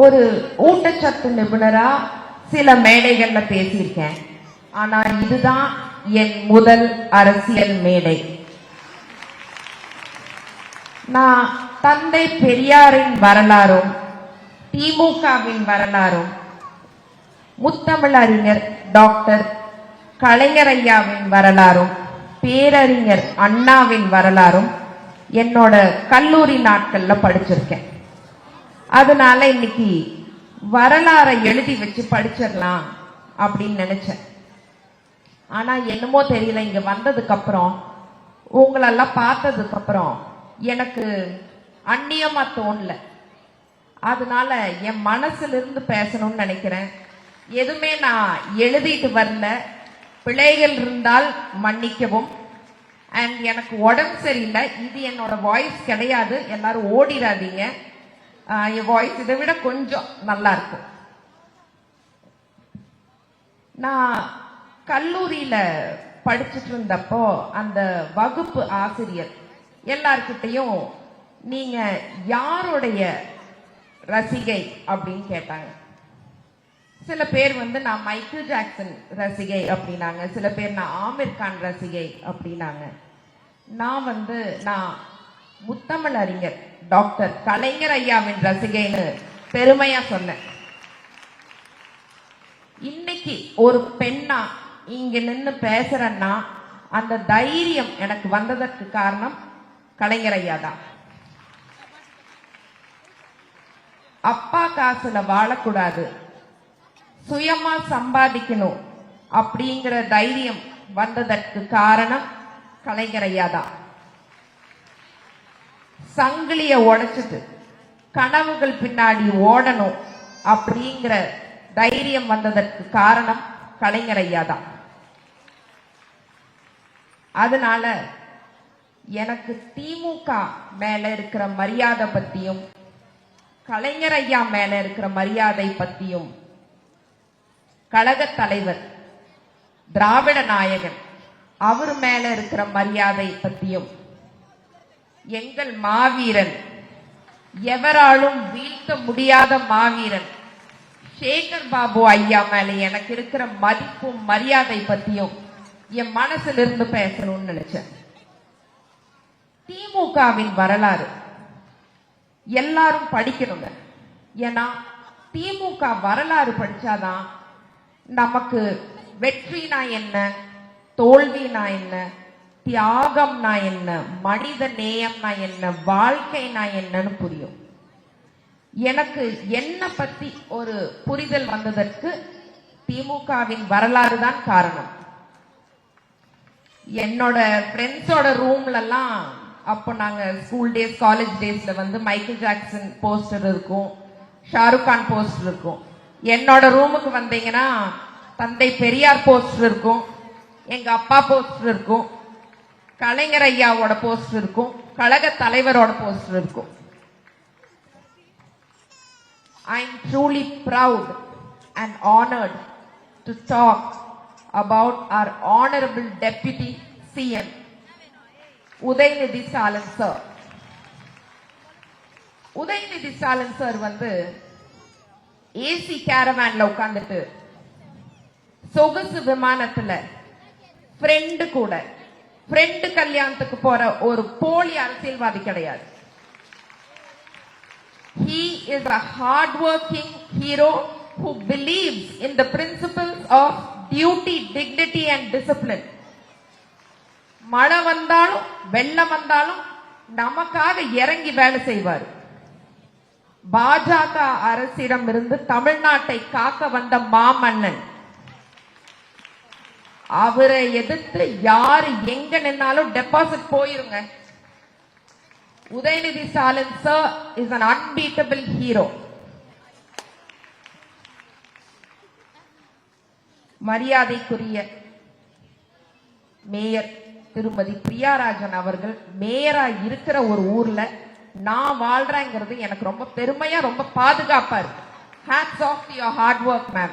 ஒரு ஊட்டச்சத்து நிபுணரா சில மேடைகள்ல பேசியிருக்கேன். ஆனா இதுதான் என் முதல் அரசியல் மேடை. நான் தந்தை பெரியாரின் வரலாறும் திமுகவின் வரலாறும் முத்தமிழறிஞர் டாக்டர் கலைஞர் ஐயாவின் வரலாறும் பேரறிஞர் அண்ணாவின் வரலாறும் என்னோட கல்லூரி நாட்கள்ல படிச்சிருக்கேன். அதனால இன்னைக்கு வரலாறை எழுதி வச்சு படிச்சிடலாம் அப்படின்னு நினைச்சேன். ஆனா என்னமோ தெரியல, இங்க வந்ததுக்கு அப்புறம் உங்களெல்லாம் பார்த்ததுக்கு அப்புறம் எனக்கு அந்நியமா தோணல. அதனால என் மனசுல இருந்து பேசணும்னு நினைக்கிறேன். எதுவுமே நான் எழுதிட்டு வரல. பிழைகள் இருந்தால் மன்னிக்கவும். அண்ட் எனக்கு உடம்பு சரியில்லை, இது என்னோட வாய்ஸ் கிடையாது, எல்லாரும் ஓடிடாதீங்க. என் வாய்ஸ் இதை விட கொஞ்சம் நல்லா இருக்கும். நான் கல்லூரியில படிச்சுட்டு இருந்தப்போ அந்த வகுப்பு ஆசிரியர் எல்லார்கிட்டையும் நீங்க யாருடைய ரசிகை அப்படின்னு கேட்டாங்க. சில பேர் நான் மைக்கேல் ஜாக்சன் ரசிகை அப்படின்னாங்க, சில பேர் நான் ஆமீர் கான் ரசிகை அப்படின்னாங்க. நான் முத்தமிழறிஞர் டாக்டர் கலைஞர் ஐயாவின் ரசிகைன்னு பெருமையா சொன்னேன். இன்னைக்கு ஒரு பெண்ணா இங்க நின்று பேசுறேன்னா அந்த தைரியம் எனக்கு வந்ததற்கு காரணம் கலைஞர் ஐயா தான். அப்பா காசுல வாழக்கூடாது, சுயமா சம்பாதிக்கணும் அப்படிங்கிற தைரியம் வந்ததற்கு காரணம் கலைஞர் ஐயா தான். சங்கிலிய உடைச்சிட்டு கனவுகள் பின்னாடி ஓடணும் அப்படிங்கிற தைரியம் வந்ததற்கு காரணம் கலைஞர் ஐயா தான். அதனால எனக்கு திமுக மேல இருக்கிற மரியாதை பத்தியும் கலைஞர் ஐயா மேல இருக்கிற மரியாதை பத்தியும் கழக தலைவர் திராவிட நாயகன் அவர் மேல இருக்கிற மரியாதை பத்தியும் எங்கள் மாவீரன், எவராலும் வீழ்த்த முடியாத மாவீரன் சேகர் பாபு ஐயா மேல எனக்கு இருக்கிற மதிப்பும் மரியாதை பத்தியும் என் மனசுல இருந்து பேசணும்னு நினைச்சேன். திமுகவின் வரலாறு எல்லாரும் படிக்கணுங்க. ஏன்னா திமுக வரலாறு படிச்சாதான் நமக்கு வெற்றினா என்ன, தோல்வினா என்ன, தியாகம்னா என்ன, மனித நேயம்னா என்ன, வாழ்க்கைனா என்னன்னு புரியும். எனக்கு என்ன பத்தி ஒரு புரிதல் வந்ததற்கு திமுகவின் வரலாறு தான் காரணம். என்னோட ஃப்ரெண்ட்ஸோட ரூம்ல எல்லாம் அப்போ நாங்க ஸ்கூல் டேஸ் காலேஜ் டேஸ்ல மைக்கேல் ஜாக்சன் போஸ்டர் இருக்கும், ஷாருக் கான் போஸ்டர் இருக்கும். என்னோட ரூமுக்கு வந்தீங்கன்னா தந்தை பெரியார் போஸ்டர் இருக்கும், எங்க அப்பா போஸ்டர் இருக்கும், கலைஞர் ஐயாவோட போஸ்டர் இருக்கும், கழக தலைவரோட போஸ்டர் இருக்கும். I am truly proud and honored to talk about our honorable deputy CM Udayinidhi Stalin sir. Udayinidhi Stalin sir AC caravanல உட்கார்ந்துட்டு சொகுசு விமானத்துல ஃப்ரெண்டு கல்யாணத்துக்கு போற ஒரு போலி அரசியல்வாதி கிடையாது. He is a hard-working hero who believes in the principles of duty, dignity and discipline. மழை வந்தாலும் வெள்ளம் வந்தாலும் நமக்காக இறங்கி வேலை செய்வார். பாஜக அரசிடம் இருந்து தமிழ்நாட்டை காக்க வந்த மாமன்னன். அவரை எதிர்த்து யாரு எங்க நின்னாலும் டெபாசிட் போயிருங்க. Udayinidhi Stalin sir is an unbeatable hero. மரியாதைக்குரிய மேயர் திருமதி பிரியாராஜன் அவர்கள் மேயரா இருக்கிற ஒரு ஊர்ல நான் வாழ்றேங்கிறது எனக்கு ரொம்ப பெருமையா, ரொம்ப பாதுகாப்பா இருக்கு. Hats off to your hard work, ma'am.